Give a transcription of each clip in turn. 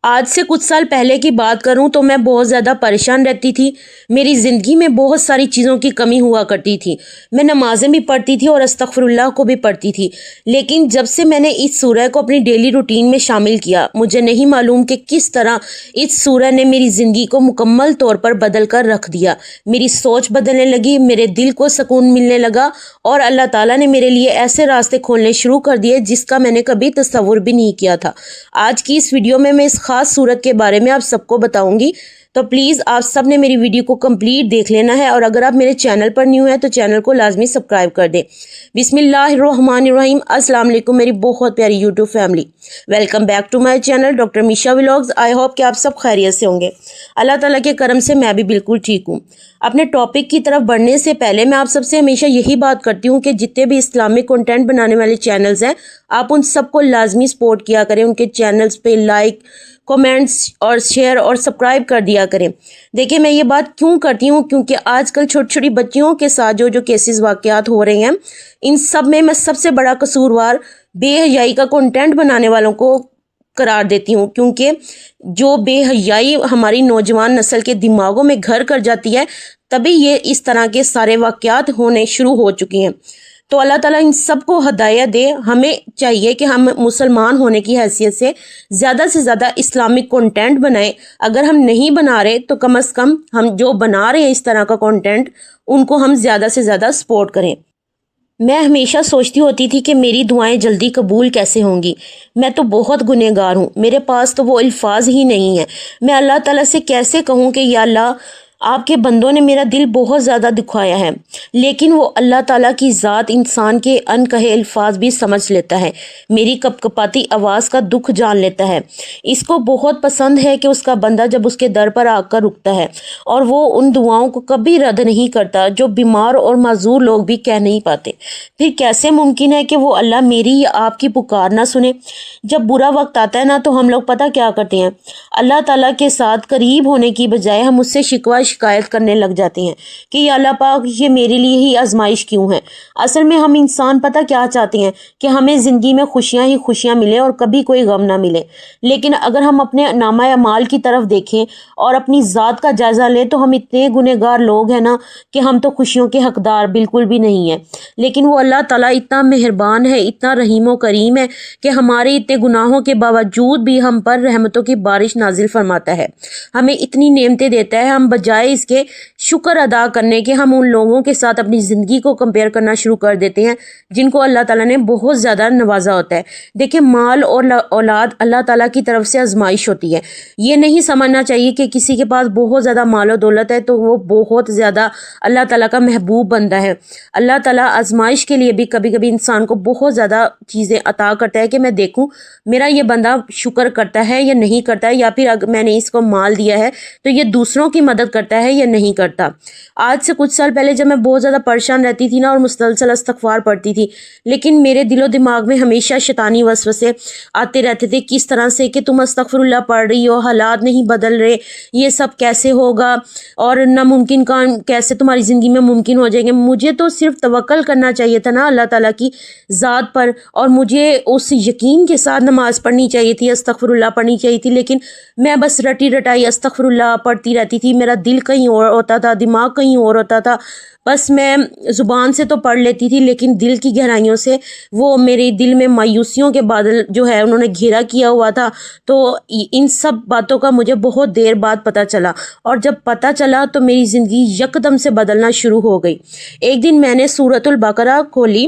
آج سے کچھ سال پہلے کی بات کروں تو میں بہت زیادہ پریشان رہتی تھی۔ میری زندگی میں بہت ساری چیزوں کی کمی ہوا کرتی تھی۔ میں نمازیں بھی پڑھتی تھی اور استغفر اللہ کو بھی پڑھتی تھی، لیکن جب سے میں نے اس سورہ کو اپنی ڈیلی روٹین میں شامل کیا، مجھے نہیں معلوم کہ کس طرح اس سورہ نے میری زندگی کو مکمل طور پر بدل کر رکھ دیا۔ میری سوچ بدلنے لگی، میرے دل کو سکون ملنے لگا اور اللہ تعالیٰ نے میرے لیے ایسے راستے کھولنے شروع کر دیے جس کا میں نے کبھی تصور بھی نہیں کیا تھا۔ آج کی اس ویڈیو میں اس خاص صورت کے بارے میں آپ سب کو بتاؤں گی، تو پلیز آپ سب نے میری ویڈیو کو کمپلیٹ دیکھ لینا ہے، اور اگر آپ میرے چینل پر نیو ہیں تو چینل کو لازمی سبسکرائب کر دیں۔ بسم اللہ الرحمن الرحیم۔ السلام علیکم میری بہت پیاری YouTube family, welcome back to my channel doctor Misha vlogs. I hope کہ آپ سب خیریت سے ہوں گے۔ اللہ تعالیٰ کے کرم سے میں بھی بالکل ٹھیک ہوں۔ اپنے ٹاپک کی طرف بڑھنے سے پہلے میں آپ سب سے ہمیشہ یہی بات کرتی ہوں کہ جتنے بھی اسلامک کنٹینٹ بنانے والے چینلز ہیں، آپ ان سب کو لازمی سپورٹ کیا کریں، ان کے چینلز پہ لائک، کومنٹس اور شیئر اور سبسکرائب کر دیا کریں۔ دیکھیں میں یہ بات کیوں کرتی ہوں، کیونکہ آج کل چھوٹی چھوٹی بچیوں کے ساتھ جو کیسز واقعات ہو رہے ہیں، ان سب میں سب سے بڑا قصوروار بے حیائی کا کنٹینٹ بنانے والوں کو قرار دیتی ہوں، کیونکہ جو بے حیائی ہماری نوجوان نسل کے دماغوں میں گھر کر جاتی ہے، تبھی یہ اس طرح کے سارے واقعات ہونے شروع ہو چکی ہیں۔ تو اللہ تعالیٰ ان سب کو ہدایت دے۔ ہمیں چاہیے کہ ہم مسلمان ہونے کی حیثیت سے زیادہ اسلامک کنٹینٹ بنائیں۔ اگر ہم نہیں بنا رہے تو کم از کم ہم جو بنا رہے ہیں اس طرح کا کنٹینٹ، ان کو ہم زیادہ سے زیادہ سپورٹ کریں۔ میں ہمیشہ سوچتی ہوتی تھی کہ میری دعائیں جلدی قبول کیسے ہوں گی۔ میں تو بہت گنہگار ہوں، میرے پاس تو وہ الفاظ ہی نہیں ہیں۔ میں اللہ تعالیٰ سے کیسے کہوں کہ یا اللہ، آپ کے بندوں نے میرا دل بہت زیادہ دکھایا ہے، لیکن وہ اللہ تعالیٰ کی ذات انسان کے ان کہے الفاظ بھی سمجھ لیتا ہے، میری کپ کپاتی آواز کا دکھ جان لیتا ہے۔ اس کو بہت پسند ہے کہ اس کا بندہ جب اس کے در پر آ کر رکتا ہے، اور وہ ان دعاؤں کو کبھی رد نہیں کرتا جو بیمار اور معذور لوگ بھی کہہ نہیں پاتے۔ پھر کیسے ممکن ہے کہ وہ اللہ میری یا آپ کی پکار نہ سنے؟ جب برا وقت آتا ہے نا تو ہم لوگ پتہ کیا کرتے ہیں، اللہ تعالیٰ کے ساتھ قریب ہونے کی بجائے ہم اس سے شکایت کرنے لگ جاتے ہیں کہ یا اللہ پاک، یہ میرے لیے ہی آزمائش کیوں ہے؟ اصل میں ہم انسان پتہ کیا چاہتے ہیں کہ ہمیں زندگی میں خوشیاں ہی خوشیاں ملیں اور کبھی کوئی غم نہ ملے۔ لیکن اگر ہم اپنے نامہ اعمال کی طرف دیکھیں اور اپنی ذات کا جائزہ لیں تو ہم اتنے گنہگار لوگ ہیں نا کہ ہم تو خوشیوں کے حقدار بالکل بھی نہیں ہیں۔ لیکن وہ اللہ تعالیٰ اتنا مہربان ہے، اتنا رحیم و کریم ہے کہ ہمارے اتنے گناہوں کے باوجود بھی ہم پر رحمتوں کی بارش نازل فرماتا ہے، ہمیں اتنی نعمتیں دیتا ہے۔ ہم بجائے اس کے شکر ادا کرنے کے ہم ان لوگوں کے ساتھ اپنی زندگی کو کمپیئر کرنا شروع کر دیتے ہیں جن کو اللہ تعالیٰ نے بہت زیادہ نوازا ہوتا ہے۔ دیکھیں، مال اور اولاد اللہ تعالیٰ کی طرف سے آزمائش ہوتی ہے۔ یہ نہیں سمجھنا چاہیے کہ کسی کے پاس بہت زیادہ مال و دولت ہے تو وہ بہت زیادہ اللہ تعالیٰ کا محبوب بندہ ہے۔ اللہ تعالیٰ آزمائش کے لیے بھی کبھی کبھی انسان کو بہت زیادہ چیزیں عطا کرتا ہے کہ میں دیکھوں میرا یہ بندہ شکر کرتا ہے یا نہیں کرتا ہے، یا پھر اگر میں نے اس کو مال دیا ہے تو یہ دوسروں کی مدد کرتا ہے یا نہیں کرتا۔ آج سے کچھ سال پہلے جب میں بہت زیادہ پریشان رہتی تھی نا اور مسلسل استغفار پڑھتی تھی، لیکن میرے دل و دماغ میں ہمیشہ شیطانی وسوسے آتے رہتے تھے، کس طرح سے کہ تم استغفر اللہ پڑھ رہی ہو، حالات نہیں بدل رہے، یہ سب کیسے ہوگا، اور ناممکن کام کیسے تمہاری زندگی میں ممکن ہو جائیں گے۔ مجھے تو صرف توکل کرنا چاہیے تھا نا اللہ تعالیٰ کی ذات پر، اور مجھے اس یقین کے ساتھ نماز پڑھنی چاہیے تھی، استغفر اللہ پڑھنی چاہیے تھی، لیکن میں بس رٹی رٹائی استغفر اللہ پڑھتی رہتی تھی۔ میرا دل کہیں اور ہوتا تھا، دماغ کہیں اور ہوتا تھا۔ بس میں زبان سے تو پڑھ لیتی تھی، لیکن دل کی گہرائیوں سے وہ میرے دل میں مایوسیوں کے بادل جو ہے انہوں نے گھیرا کیا ہوا تھا۔ تو ان سب باتوں کا مجھے بہت دیر بعد پتہ چلا، اور جب پتہ چلا تو میری زندگی یکدم سے بدلنا شروع ہو گئی۔ ایک دن میں نے سورۃ البقرہ کھولی،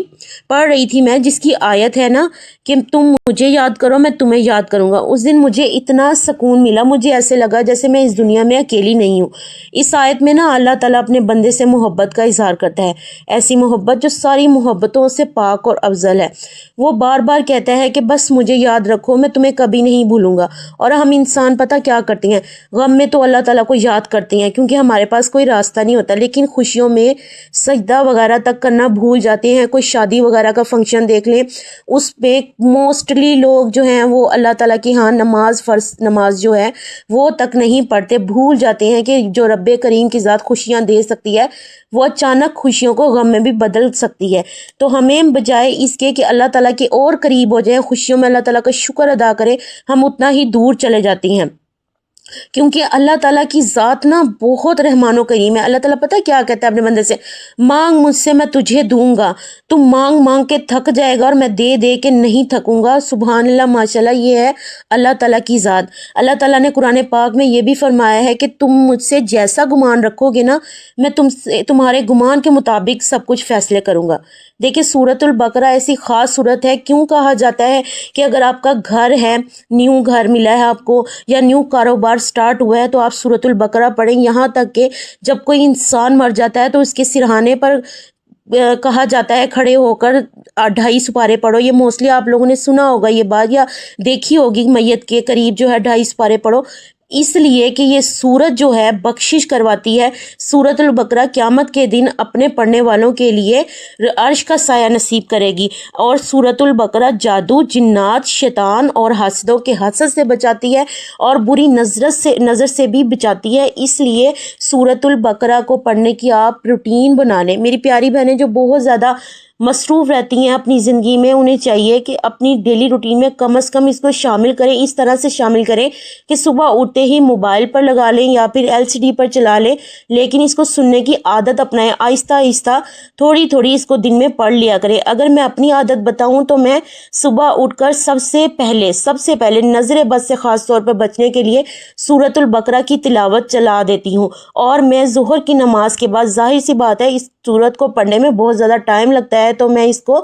پڑھ رہی تھی میں، جس کی آیت ہے نا کہ تم مجھے یاد کرو میں تمہیں یاد کروں گا۔ اس دن مجھے اتنا سکون ملا، مجھے ایسے لگا جیسے میں اس دنیا میں اکیلی نہیں ہوں۔ اس آیت میں نا اللہ تعالیٰ اپنے بندے سے محبت کا اظہار کرتا ہے، ایسی محبت جو ساری محبتوں سے پاک اور افضل ہے۔ وہ بار بار کہتا ہے کہ بس مجھے یاد رکھو، میں تمہیں کبھی نہیں بھولوں گا۔ اور ہم انسان پتہ کیا کرتے ہیں، غم میں تو اللہ تعالیٰ کو یاد کرتے ہیں کیونکہ ہمارے پاس کوئی راستہ نہیں ہوتا، لیکن خوشیوں میں سجدہ وغیرہ تک کرنا بھول جاتے ہیں۔ کوئی شادی وغیرہ کا فنکشن دیکھ لیں، اس پہ موسٹلی لوگ جو ہیں وہ اللہ تعالیٰ کی ہاں نماز، فرض نماز جو ہے وہ تک نہیں پڑھتے، بھول جاتے ہیں کہ جو جو رب کریم کی ذات خوشیاں دے سکتی ہے وہ اچانک خوشیوں کو غم میں بھی بدل سکتی ہے۔ تو ہمیں بجائے اس کے کہ اللہ تعالیٰ کے اور قریب ہو جائیں، خوشیوں میں اللہ تعالیٰ کا شکر ادا کریں، ہم اتنا ہی دور چلے جاتے ہیں، کیونکہ اللہ تعالیٰ کی ذات نا بہت رحمان و کریم ہے۔ اللہ تعالیٰ پتہ کیا کہتا ہے اپنے بندے سے، مانگ مجھ سے میں تجھے دوں گا، تم مانگ مانگ کے تھک جائے گا اور میں دے دے کے نہیں تھکوں گا۔ سبحان اللہ، ماشاءاللہ، یہ ہے اللہ تعالیٰ کی ذات۔ اللہ تعالیٰ نے قرآن پاک میں یہ بھی فرمایا ہے کہ تم مجھ سے جیسا گمان رکھو گے نا، میں تمہارے گمان کے مطابق سب کچھ فیصلے کروں گا۔ دیکھیں سورۃ البقرہ ایسی خاص صورت ہے، کیوں کہا جاتا ہے کہ اگر آپ کا گھر ہے، نیو گھر ملا ہے آپ کو، یا نیو کاروبار سٹارٹ ہوا ہے، تو آپ سورۃ البقرہ پڑھیں، یہاں تک کہ جب کوئی انسان مر جاتا ہے تو اس کے سرہانے پر کہا جاتا ہے کھڑے ہو کر 2.5 سپارے پڑھو۔ یہ موسٹلی آپ لوگوں نے سنا ہوگا یہ بات، یا دیکھی ہوگی، میت کے قریب جو ہے 2.5 سپارے پڑھو، اس لیے کہ یہ سورت جو ہے بخشش کرواتی ہے۔ سورۃ البقرہ قیامت کے دن اپنے پڑھنے والوں کے لیے عرش کا سایہ نصیب کرے گی، اور سورۃ البقرہ جادو، جنات، شیطان اور حاسدوں کے حسد سے بچاتی ہے، اور بری نظر سے بھی بچاتی ہے۔ اس لیے سورۃ البقرہ کو پڑھنے کی آپ روٹین بنا لیں۔ میری پیاری بہنیں جو بہت زیادہ مصروف رہتی ہیں اپنی زندگی میں، انہیں چاہیے کہ اپنی ڈیلی روٹین میں کم از کم اس کو شامل کریں، اس طرح سے شامل کریں کہ صبح اٹھتے ہی موبائل پر لگا لیں یا پھر LCD پر چلا لیں، لیکن اس کو سننے کی عادت اپنائیں، آہستہ آہستہ تھوڑی تھوڑی اس کو دن میں پڑھ لیا کریں۔ اگر میں اپنی عادت بتاؤں تو میں صبح اٹھ کر سب سے پہلے نظر بد سے خاص طور پر بچنے کے لیے سورۃ البقرہ کی تلاوت چلا دیتی ہوں، اور میں ظہر کی نماز کے بعد، ظاہر سی بات ہے اس سورت کو پڑھنے میں بہت زیادہ ٹائم لگتا ہے، تو میں اس کو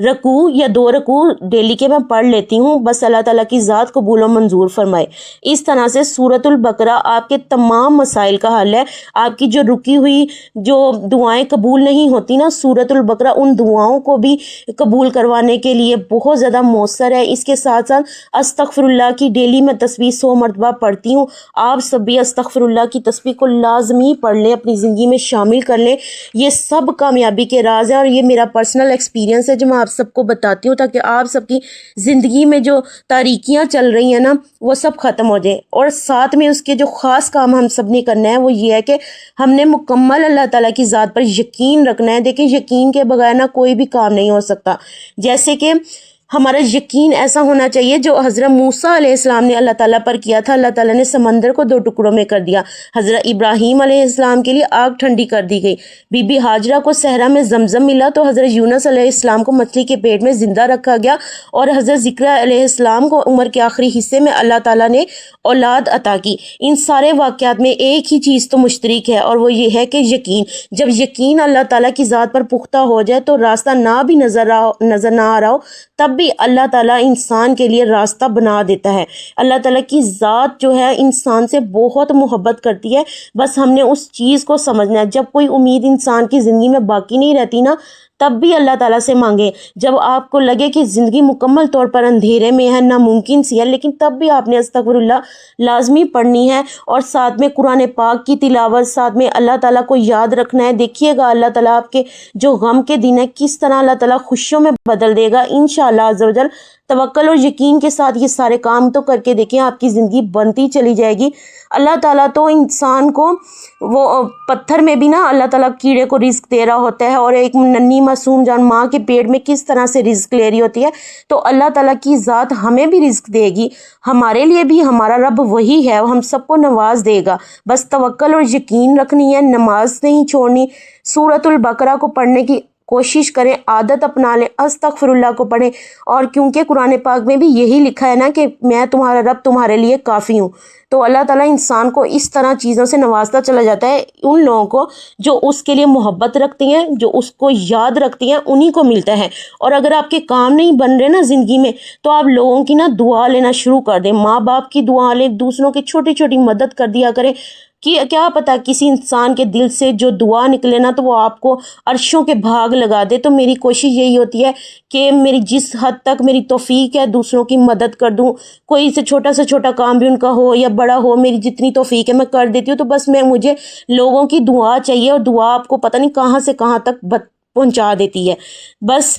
رکوع یا 2 رکوع ڈیلی کے میں پڑھ لیتی ہوں، بس اللہ تعالیٰ کی ذات قبول و منظور فرمائے۔ اس طرح سے سورۃ البقرہ آپ کے تمام مسائل کا حل ہے۔ آپ کی جو رکی ہوئی جو دعائیں قبول نہیں ہوتی نا، سورۃ البقرہ ان دعاؤں کو بھی قبول کروانے کے لیے بہت زیادہ مؤثر ہے۔ اس کے ساتھ ساتھ استغفر اللہ کی ڈیلی میں تسبیح 100 مرتبہ پڑھتی ہوں، آپ سب بھی استغفر اللہ کی تسبیح کو لازمی پڑھ لیں، اپنی زندگی میں شامل کر لیں۔ یہ سب کامیابی کے راز ہیں، اور یہ میرا پرسنل ایکسپیرینس ہے جو میں آپ سب کو بتاتی ہوں، تاکہ آپ سب کی زندگی میں جو تاریکیاں چل رہی ہیں نا وہ سب ختم ہو جائیں۔ اور ساتھ میں اس کے جو خاص کام ہم سب نے کرنا ہے وہ یہ ہے کہ ہم نے مکمل اللہ تعالیٰ کی ذات پر یقین رکھنا ہے۔ دیکھیں یقین کے بغیر نا کوئی بھی کام نہیں ہو سکتا۔ جیسے کہ ہمارا یقین ایسا ہونا چاہیے جو حضرت موسیٰ علیہ السلام نے اللہ تعالیٰ پر کیا تھا، اللہ تعالیٰ نے سمندر کو 2 ٹکڑوں میں کر دیا، حضرت ابراہیم علیہ السلام کے لیے آگ ٹھنڈی کر دی گئی، بی بی ہاجرہ کو صحرا میں زمزم ملا تو حضرت یونس علیہ السلام کو مچھلی کے پیٹ میں زندہ رکھا گیا، اور حضرت ذکر علیہ السلام کو عمر کے آخری حصے میں اللہ تعالیٰ نے اولاد عطا کی۔ ان سارے واقعات میں ایک ہی چیز تو مشترک ہے، اور وہ یہ ہے کہ یقین۔ جب یقین اللہ تعالیٰ کی ذات پر پختہ ہو جائے تو راستہ نہ بھی نظر نہ آ رہا ہو، تب بھی اللہ تعالیٰ انسان کے لیے راستہ بنا دیتا ہے۔ اللہ تعالیٰ کی ذات جو ہے انسان سے بہت محبت کرتی ہے، بس ہم نے اس چیز کو سمجھنا ہے۔ جب کوئی امید انسان کی زندگی میں باقی نہیں رہتی نا، تب بھی اللہ تعالیٰ سے مانگیں۔ جب آپ کو لگے کہ زندگی مکمل طور پر اندھیرے میں ہے، ناممکن سی ہے، لیکن تب بھی آپ نے استغفر اللہ لازمی پڑھنی ہے، اور ساتھ میں قرآن پاک کی تلاوت، ساتھ میں اللہ تعالیٰ کو یاد رکھنا ہے۔ دیکھیے گا اللہ تعالیٰ آپ کے جو غم کے دن ہے کس طرح اللہ تعالیٰ خوشیوں میں بدل دے گا انشاءاللہ عز و جل۔ توکل اور یقین کے ساتھ یہ سارے کام تو کر کے دیکھیں، آپ کی زندگی بنتی چلی جائے گی۔ اللہ تعالیٰ تو انسان کو وہ پتھر میں بھی نا اللہ تعالیٰ کیڑے کو رزق دے رہا ہوتا ہے، اور ایک ننھی معصوم جان ماں کے پیٹ میں کس طرح سے رزق لے رہی ہوتی ہے، تو اللہ تعالیٰ کی ذات ہمیں بھی رزق دے گی، ہمارے لیے بھی ہمارا رب وہی ہے، وہ ہم سب کو نواز دے گا۔ بس توکل اور یقین رکھنی ہے، نماز نہیں چھوڑنی، سورۃ البقرہ کو پڑھنے کی کوشش کریں، عادت اپنا لیں، استغفر اللہ کو پڑھیں، اور کیونکہ قرآن پاک میں بھی یہی لکھا ہے نا کہ میں تمہارا رب تمہارے لیے کافی ہوں، تو اللہ تعالیٰ انسان کو اس طرح چیزوں سے نوازتا چلا جاتا ہے۔ ان لوگوں کو جو اس کے لیے محبت رکھتی ہیں، جو اس کو یاد رکھتی ہیں، انہی کو ملتا ہے۔ اور اگر آپ کے کام نہیں بن رہے نا زندگی میں، تو آپ لوگوں کی نا دعا لینا شروع کر دیں، ماں باپ کی دعا لیں، دوسروں کی چھوٹی چھوٹی مدد کر دیا کریں، کہ کیا پتا کسی انسان کے دل سے جو دعا نکلے نا تو وہ آپ کو عرشوں کے بھاگ لگا دے۔ تو میری کوشش یہی ہوتی ہے کہ میری جس حد تک میری توفیق ہے دوسروں کی مدد کر دوں، کوئی سے چھوٹا کام بھی ان کا ہو یا بڑا ہو، میری جتنی توفیق ہے میں کر دیتی ہوں۔ تو بس مجھے لوگوں کی دعا چاہیے، اور دعا آپ کو پتہ نہیں کہاں سے کہاں تک پہنچا دیتی ہے۔ بس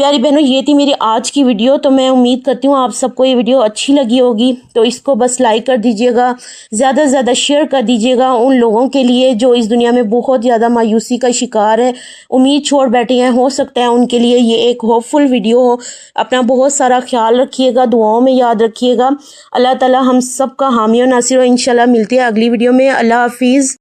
پیاری بہنوں یہ تھی میری آج کی ویڈیو. تو میں امید کرتی ہوں آپ سب کو یہ ویڈیو اچھی لگی ہوگی. تو اس کو بس لائک کر دیجیے گا, زیادہ سے زیادہ شیئر کر دیجیے گا ان لوگوں کے لیے جو اس دنیا میں بہت زیادہ مایوسی کا شکار ہے, امید چھوڑ بیٹھے ہیں. ہو سکتا ہے ان کے لیے یہ ایک ہوپ فل ویڈیو ہو. اپنا بہت سارا خیال رکھیے گا, دعاؤں میں یاد رکھیے گا. اللہ تعالی ہم سب کا حامی و ناصر ہو. انشاءاللہ ملتے ہیں اگلی ویڈیو میں. اللہ حافظ.